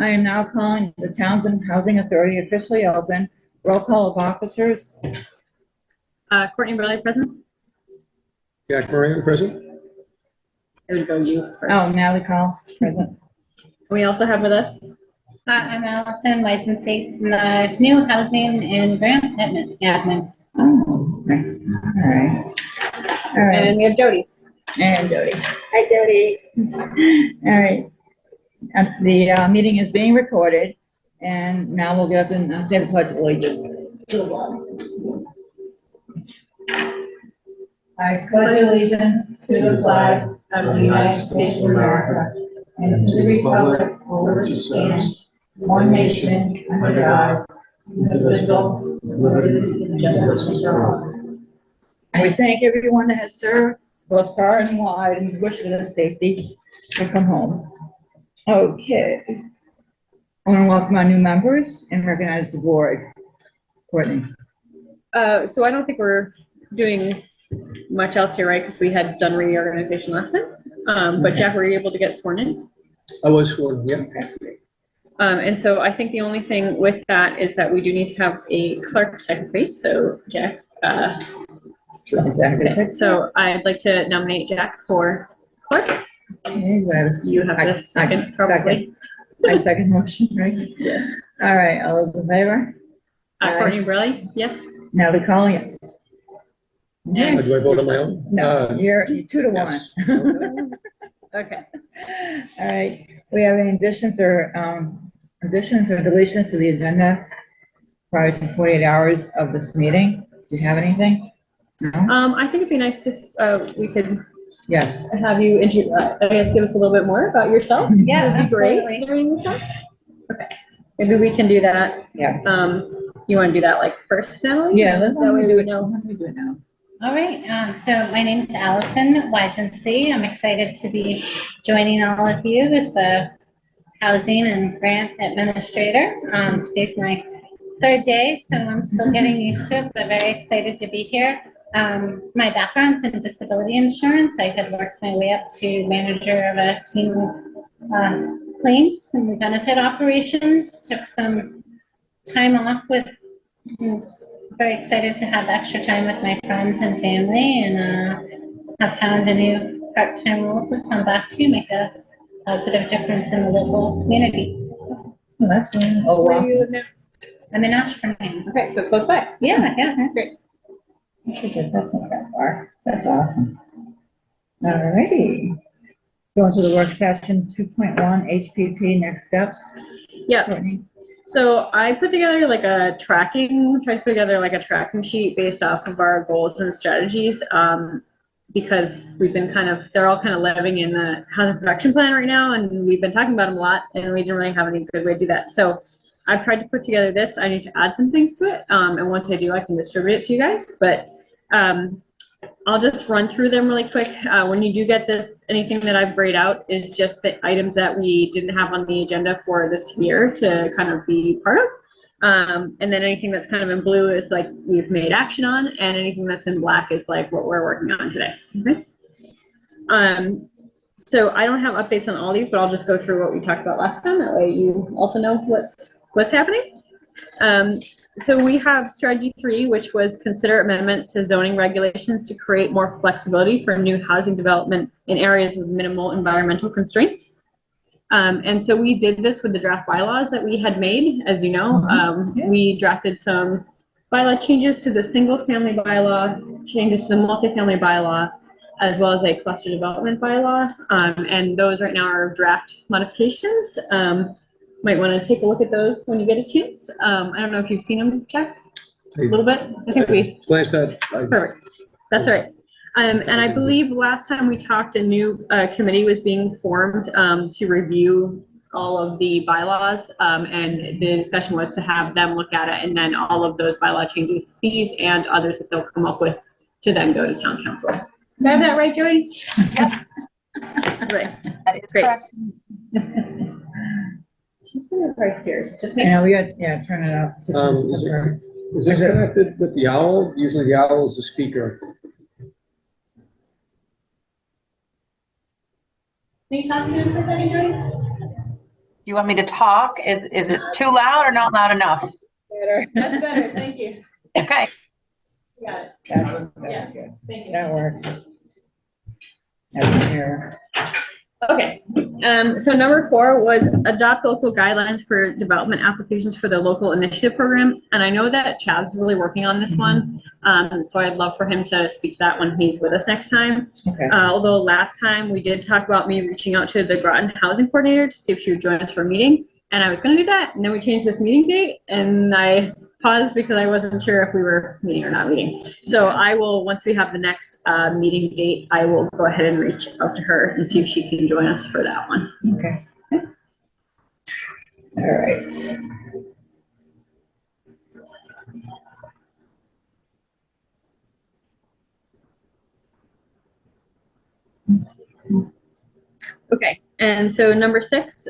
I am now calling the Townsend Housing Authority officially open. Roll call of officers. Courtney Burley, present. Jack Moran, present. It would go you first. Oh, Natalie Call, present. We also have with us, I'm Allison Licensee, the new housing and grant admin. Oh, okay. All right. All right. and we have Jody. And Jody. Hi, Jody. All right. The meeting is being recorded, and now we'll get up and say the pledge of allegiance to the flag. I pledge allegiance to the flag of the United States of America and to the republic for which it stands, one nation, under God, indivisible, with liberty and justice for all. And we thank everyone that has served, both far and wide, and wish them safety to come home. Okay. I want to welcome our new members and recognize the board. Courtney. So I don't think we're doing much else here, right? Because we had done reorganization last time. But Jack, were you able to get sworn in? I was sworn, yeah. And so I think the only thing with that is that we do need to have a clerk technically. So Jack, okay. So I'd like to nominate Jack for clerk. Okay, You have the second, probably. My second motion, right? Yes. All right, all those in favor? Courtney Burley, yes. Now the calling it. And- Do I vote on my own? No, you're 2-1. Yes. Okay. All right, we have any additions or deletions to the agenda prior to 48 hours of this meeting? Do you have anything? No? I think it'd be nice if we could Yes. have you I guess give us a little bit more about yourself. Yeah, That'd be great. absolutely. During the show. Okay. Maybe we can do that. Yeah. You want to do that like first, Natalie? Yeah, let's That way do we it know. now. Let me do it now. All right, so my name is Allison Licensee. I'm excited to be joining all of you as the housing and grant administrator. Today's my third day, so I'm still getting used to it, but very excited to be here. My background's in disability insurance. I had worked my way up to manager of a team of claims and benefit operations. Took some time off with, very excited to have extra time with my friends and family, and have found a new part-time role to come back to, make a positive difference in the local community. Oh, that's fine. Oh, Where wow. you live now? I'm in Ashburnham. Okay, so close by. Yeah, yeah. Great. That's not that far. That's awesome. All righty. Going to the work session 2.1 HPP next steps. Yeah. Courtney. So I put together like tried to put together like a tracking sheet based off of our goals and strategies. Because we've been they're all kind of living in the housing production plan right now, and we've been talking about them a lot, and we didn't really have any good way to do that. So I've tried to put together this. I need to add some things to it, and once I do, I can distribute it to you guys. But I'll just run through them really quick. When you do get this, anything that I've grayed out is just the items that we didn't have on the agenda for this year to kind of be part of. And then anything that's kind of in blue is like we've made action on, and anything that's in black is like what we're working on today. Okay. So I don't have updates on all these, but I'll just go through what we talked about last time. That way you also know what's happening. So we have strategy 3, which was consider amendments to zoning regulations to create more flexibility for new housing development in areas with minimal environmental constraints. And so we did this with the draft bylaws that we had made, as you know. We drafted some bylaw changes to the single family bylaw, changes to the multifamily bylaw, as well as a cluster development bylaw. And those right now are draft modifications. Might want to take a look at those when you get a chance. I don't know if you've seen them, Jack, a little bit. I think we Glance that. perfect. That's all right. And I believe last time we talked, a new committee was being formed to review all of the bylaws, and the discussion was to have them look at it, and then all of those bylaw changes, these and others that they'll come up with, to then go to town council. Did I have that right, Jody? Yep. Right. That is Great. correct. She's been right here. So just make. Yeah, we got, turn it up. Is this connected with the owl? Usually the owl is the speaker. Are you talking to him for a second, Jody? You want me to talk? Is it too loud or not loud enough? That's better, thank you. Okay. Got it. Yes, thank you. That works. That's here. Okay, so number 4 was adopt local guidelines for development applications for the local initiative program. And I know that Chaz is really working on this one. So I'd love for him to speak to that when he's with us next time. Okay. Although last time we did talk about me reaching out to the Groton Housing Coordinator to see if she would join us for a meeting. And I was gonna do that, and then we changed this meeting date, and I paused because I wasn't sure if we were meeting or not meeting. So I will, once we have the next meeting date, I will go ahead and reach out to her and see if she can join us for that one. Okay. All right. Okay, and so number 6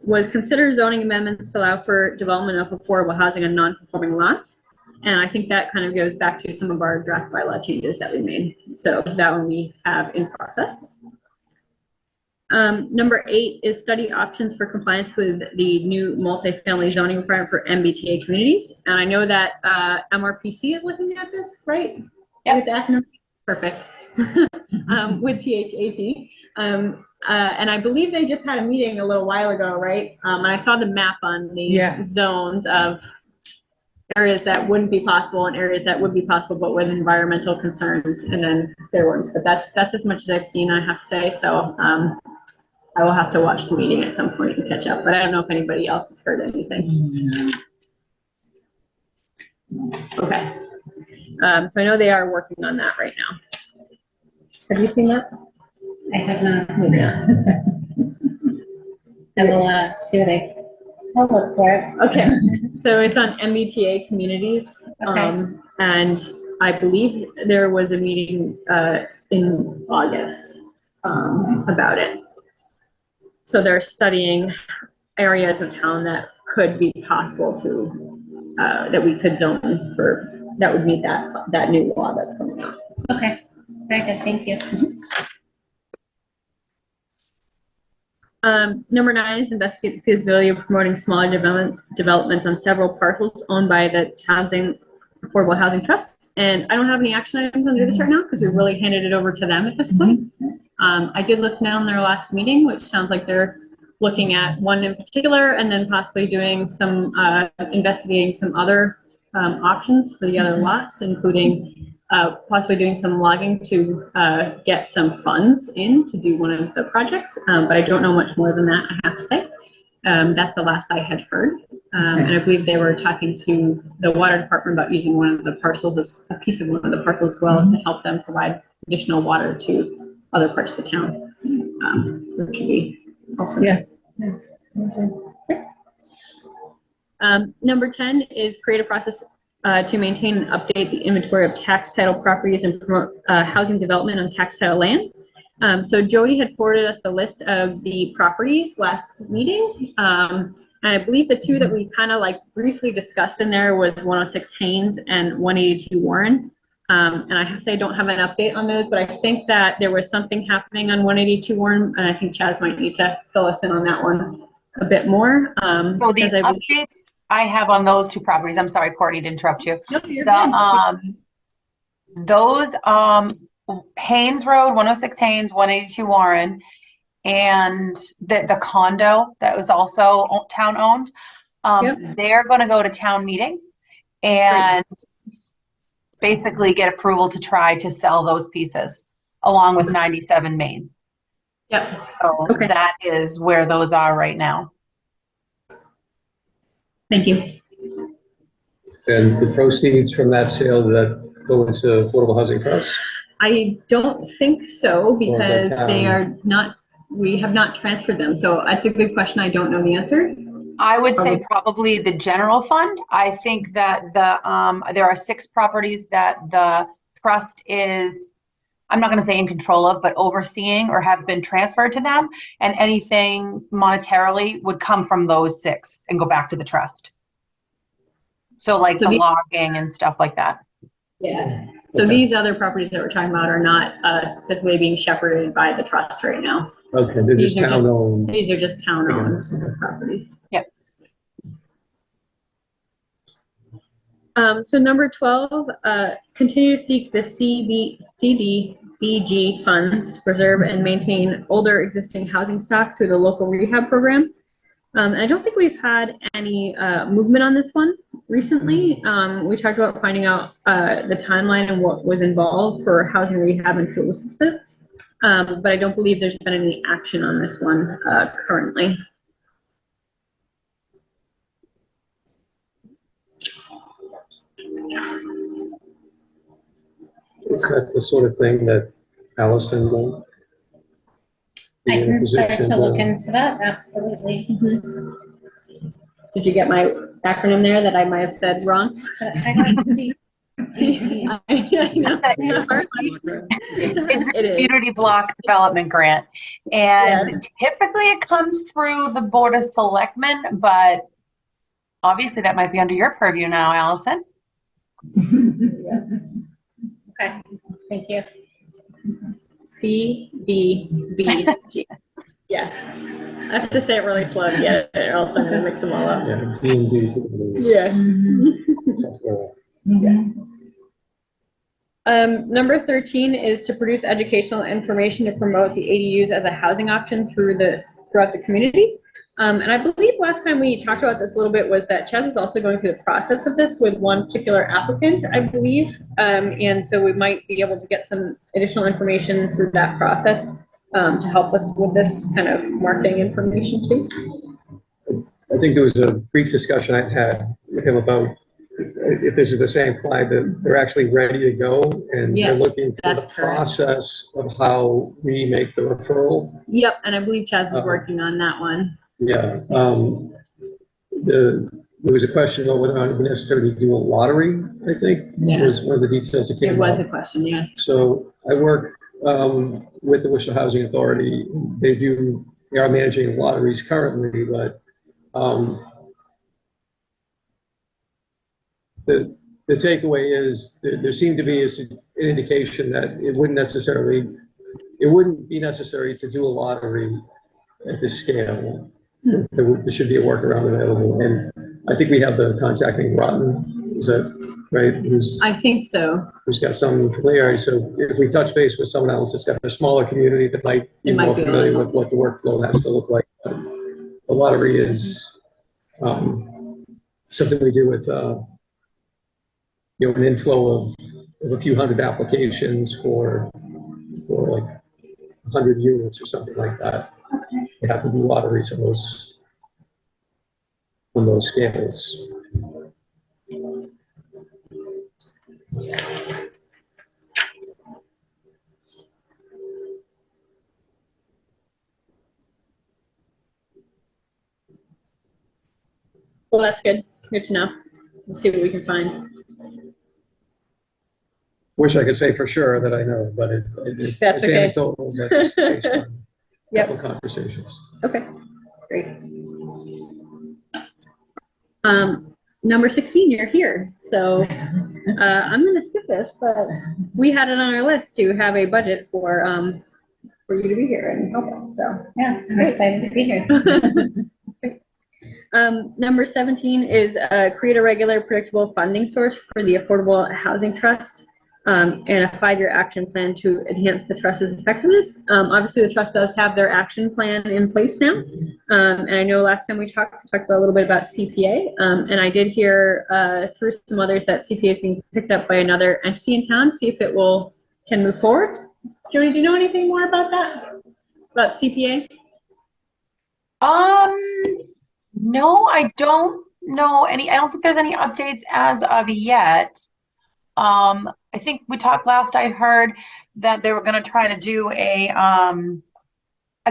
was consider zoning amendments to allow for development of affordable housing on non-conforming lots. And I think that kind of goes back to some of our draft bylaw changes that we made. So that one we have in process. Number 8 is study options for compliance with the new multifamily zoning requirement for MBTA communities. And I know that MRPC is looking at this, right? Yep. With the acronym? Perfect. With THAT. And I believe they just had a meeting a little while ago, right? And I saw the map on the Yes. zones of areas that wouldn't be possible and areas that would be possible, but with environmental concerns, and then there weren't. But that's as much as I've seen, I have to say. So I will have to watch the meeting at some point and catch up. But I don't know if anybody else has heard anything. Okay. So I know they are working on that right now. Have you seen that? I have not. Yeah. I will see what I'll look for it. Okay, so it's on MBTA communities. Okay. And I believe there was a meeting in August about it. So they're studying areas of town that could be possible to, that we could zone for, that would meet that new law that's coming out. Okay, very good, thank you. Number 9 is investigate the feasibility of promoting smaller developments on several parcels owned by the Housing Affordable Housing Trust. And I don't have any action items under this right now because we really handed it over to them at this point. I did listen in on their last meeting, which sounds like they're looking at one in particular and then possibly doing some, investigating some other options for the other lots, including possibly doing some logging to get some funds in to do one of the projects, but I don't know much more than that, I have to say. That's the last I had heard. And I believe they were talking to the water department about using one of the parcels, as a piece of one of the parcels as well, to help them provide additional water to other parts of the town, which would be also nice. Number 10 is create a process to maintain and update the inventory of tax title properties and promote housing development on tax title land. So Jody had forwarded us the list of the properties last meeting. And I believe the two that we kind of like briefly discussed in there was 106 Haynes and 182 Warren. And I have to say I don't have an update on those, but I think that there was something happening on 182 Warren, and I think Chaz might need to fill us in on that one a bit more. So the updates I have on those two properties, I'm sorry, Courtney, to interrupt you. No, you're good. Those, Haynes Road, 106 Haynes, 182 Warren, and the condo that was also town owned, they're gonna go to town meeting and basically get approval to try to sell those pieces along with 97 Main. Yep. So that is where those are right now. Thank you. And the proceeds from that sale that go into Affordable Housing Trust? I don't think so because Or the they town. are not, we have not transferred them. So that's a good question. I don't know the answer. I would say probably the general fund. I think that there are 6 properties that the trust is, I'm not going to say in control of, but overseeing or have been transferred to them. And anything monetarily would come from those 6 and go back to the trust. So like the logging and stuff like that. Yeah. So these other properties that we're talking about are not specifically being shepherded by the trust right now. Okay, they're just These are just- town-owned. These are just town-owned properties. Yep. So number 12, continue to seek the CDBG funds to preserve and maintain older existing housing stock through the local rehab program. And I don't think we've had any movement on this one recently. We talked about finding out the timeline and what was involved for housing rehab and fuel assistance. But I don't believe there's been any action on this one currently. Is that the sort of thing that Allison will be I in a can start position to look into that, absolutely. Did you get my acronym there that I might have said wrong? But I don't see. I know. It's hard. It's a It is. community block development grant. And typically it comes through the Board of Selectmen, but obviously that might be under your purview now, Allison. Okay, thank you. CDBG. Yeah. I have to say it really slow to get it, or else I'm gonna mix them all up. Yeah, D&D to the blues. Yeah. Mhm. Number 13 is to produce educational information to promote the ADUs as a housing option throughout the community. And I believe last time we talked about this a little bit was that Chaz is also going through the process of this with one particular applicant, I believe. And so we might be able to get some additional information through that process to help us with this kind of marketing information too. I think there was a brief discussion I had with him about if this is the same client, that they're actually ready to go and they're Yes, looking for that's the correct. process of how we make the referral. Yep, and I believe Chaz is working on that one. Yeah, there was a question about whether or not we necessarily do a lottery, I think, Yeah. was one of the details that It came was up. a question, yes. So I work with the Worcester Housing Authority. They are managing lotteries currently, but the takeaway is there seemed to be an indication that it wouldn't be necessary to do a lottery at this scale. There should be a workaround available, and I think we have the contacting Groton, is that right? I think so. Who's got some familiarity, so if we touch base with someone else that's got a smaller community that might be It might more be familiar able with what the workflow has to look like. But the lottery is something we do with an inflow of a few hundred applications for like 100 units or something like that. You have to do lotteries on those scales. Well, that's good. Good to know. Let's see what we can find. Wish I could say for sure that I know, but it's That's okay. anecdotal, but it's based on a Yep. couple conversations. Okay, great. Number 16, you're here. So I'm going to skip this, but we had it on our list to have a budget for you to be here and help us. So Yeah, I'm excited to be here. number 17 is create a regular, predictable funding source for the Affordable Housing Trust. And a 5-year action plan to enhance the trust's effectiveness. Obviously, the trust does have their action plan in place now. And I know last time we talked about a little bit about CPA. And I did hear through some others that CPA is being picked up by another entity in town, see if it can move forward. Joni, do you know anything more about that? About CPA? No, I don't know I don't think there's any updates as of yet. I think we talked last I heard that they were going to try to do a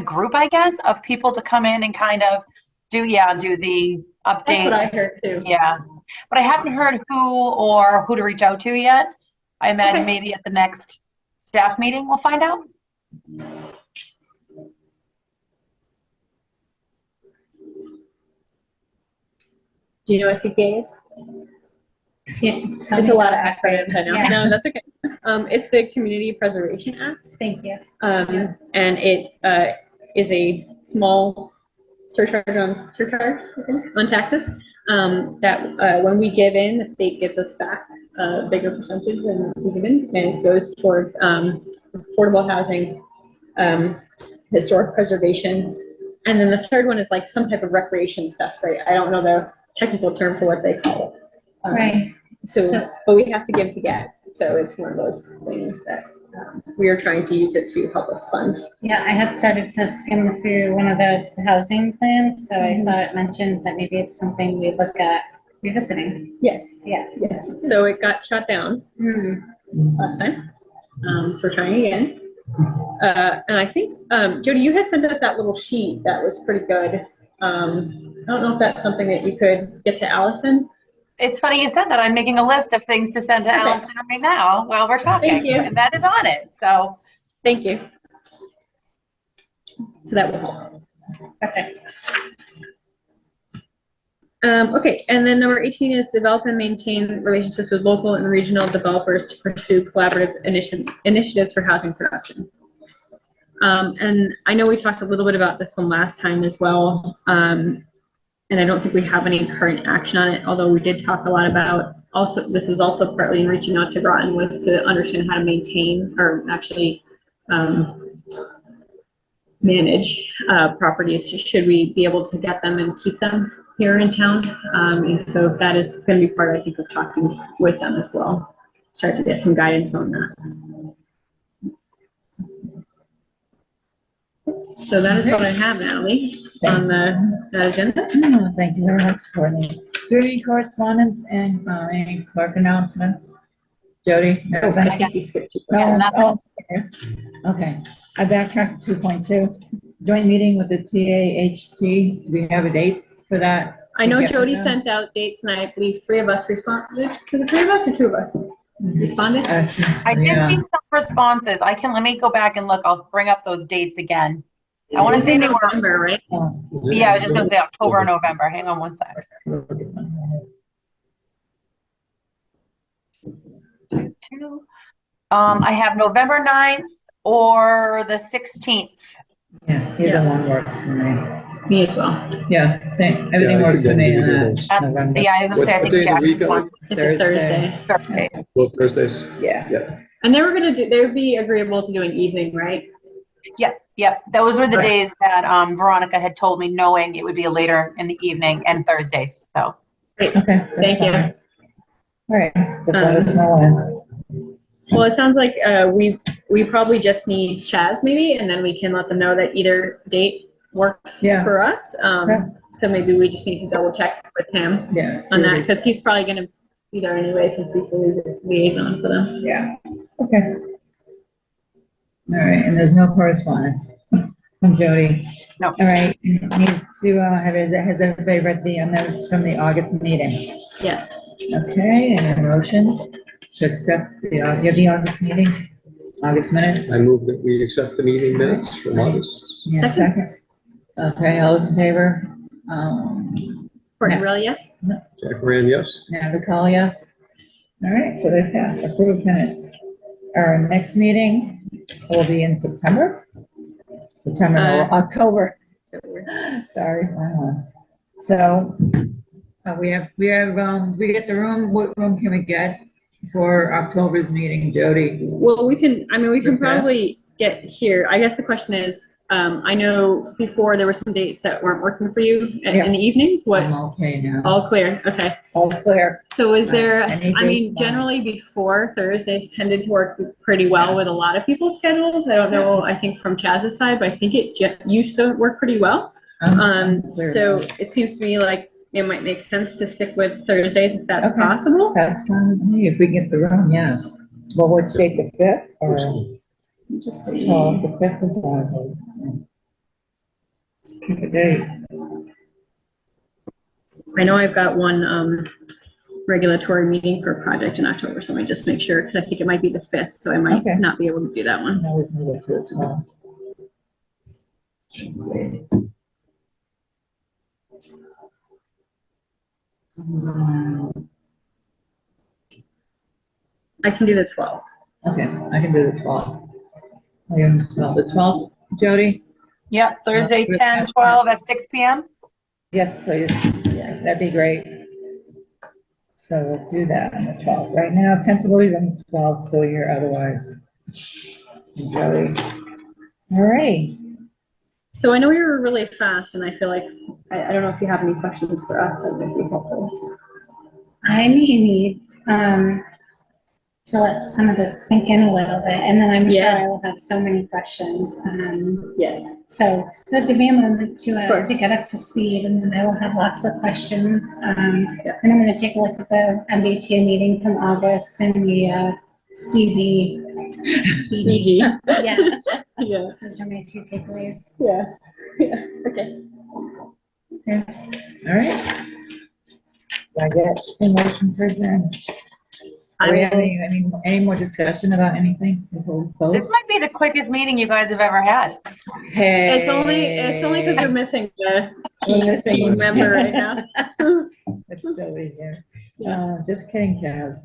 group, I guess, of people to come in and kind of do the updates. That's what I heard too. Yeah, but I haven't heard who to reach out to yet. I imagine Okay. maybe at the next staff meeting we'll find out. Do you know what CPA is? Yeah, tell It's me a lot of about it. acronyms, I know. Yeah. No, that's okay. It's the Community Preservation Act. Thank you. And it is a small surcharge on taxes. That when we give in, the state gives us back a bigger percentage than we give in, and it goes towards affordable housing, historic preservation, and then the third one is like some type of recreation stuff, right? I don't know the technical term for what they call it. Right. So, but we have to give to get. So it's one of those things that we are trying to use it to help us fund. Yeah, I had started to skim through one of the housing plans, so I saw it mentioned that maybe it's something we look at revisiting. Yes. Yes. Yes. So it got shut down Hmm. last time. So we're trying again. And I think, Jody, you had sent us that little sheet that was pretty good. I don't know if that's something that you could get to Allison. It's funny you said that. I'm making a list of things to send to Okay. Allison right now while we're talking. Thank you. And that is on it. So Thank you. So that will help. Perfect. Okay, and then number 18 is develop and maintain relationships with local and regional developers to pursue collaborative initiatives for housing production. And I know we talked a little bit about this one last time as well. And I don't think we have any current action on it, although we did talk a lot about also, this is also partly in reaching out to Groton, was to understand how to maintain or actually manage properties. Should we be able to get them and keep them here in town? And so that is going to be part, I think, of talking with them as well. Start to get some guidance on that. So that is what I have, Natalie, on the agenda. Oh, thank you very much, Courtney. Do you have any correspondence and any clerk announcements? Jody? Oh, I think you skipped two. No, nothing. oh, sorry. Okay, I backtracked to 2.2. Joint meeting with the TAHT. Do we have a dates for that? I know To get with Jody them? sent out dates, and I believe 3 of us responded. Was it 3 of us or 2 of us responded? I did Yeah. see some responses. Let me go back and look. I'll bring up those dates again. I want It to was say in they were, November, right? Oh, yeah, I was just going to say October or November. Hang on one sec. I have November 9th or the 16th. Yeah, either one works for me. Me as well. Yeah, same, everything Yeah, I works could for me do in either of that those. November. Yeah, I was going to say, I What think day of the week Jack are wants It's a Thursday. Thursdays. Both Thursdays? Yeah. And they were gonna do, they would be agreeable to doing evening, right? Yep, those were the Okay. days that Veronica had told me, knowing it would be later in the evening and Thursdays. So Okay. that's Thank you. fine. All right, just let us know when. Well, it sounds like we probably just need Chaz maybe, and then we can let them know that either date works Yeah. for us. Yeah. So maybe we just need to double check with him Yeah. see on what that, he because he's probably gonna be there anyway, since he's the liaison for them. Yeah, okay. All right, and there's no correspondence from Jody? No. All right, need to, has everybody read the notes from the August meeting? Yes. Okay, any motion to accept the August meeting, August minutes? I move that we accept the meeting minutes from August. Yeah, Second. Okay, all those in favor? Courtney, Yeah. really, yes? Jack Moran, yes? Navicol, yes. All right, so they pass, approved minutes. Our next meeting will be in September? September, no, October. Sorry. So, we get the room, what room can we get for October's meeting, Jody? Well, we can Okay. probably get here. I guess the question is, I know before there were some dates that weren't working for you in the evenings. What? I'm okay now. All clear. Okay. All clear. So is there, Any I mean, dates, fine. generally before Thursdays tended to work pretty well with a lot of people's schedules. I don't know, I think from Chaz's side, but I think it used to work pretty well. I'm clear So now. it seems to me like it might make sense to stick with Thursdays if that's Okay. possible. That's fine with me, if we get the room, yes. Well, which date, the 5th or? Just see. Oh, the 5th is our. Pick a date. I know I've got one regulatory meeting for a project in October, so let me just make sure, because I think it might be the 5th, so I might Okay. not be able to do that one. No, we can go to it tomorrow. Let's see. I can do the 12th. Okay, I can do the 12th. I can, well, the 12th, Jody, Yep, Thursday, 10, 12 at 6 PM. Yes, please. Yes, that'd be great. So we'll do that on the 12th. Right now, tentatively on the 12th, till you're otherwise. Joey. All right. So I know you were really fast, and I feel like, I don't know if you have any questions for us that would be helpful. I may need, to let some of this sink in a little bit, and then I'm sure Yeah. I will have so many questions. Yes. So give me a moment course. to get up to speed, and then I will have lots of questions. And I'm gonna take a look at the MBTA meeting from August and the, CD. BG. Yes, Yeah, those are my two takeaways. yeah, yeah, okay. All right. I get a motion for adjourn. I Do we will- have any more discussion about anything before we close? This might be the quickest meeting you guys have ever had. Hey. It's only because we're missing the We're key missing- member right now. It's still in here. Just kidding, Chaz.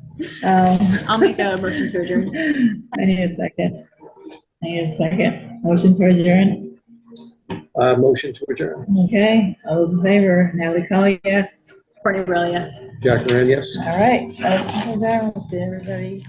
I'll make a motion to adjourn. I need a second. Motion to adjourn. Motion to adjourn. Okay, all those in favor, Natalie Colley, yes. Courtney Burrell, yes. Jack Moran, yes. All right, motion to adjourn. We'll see everybody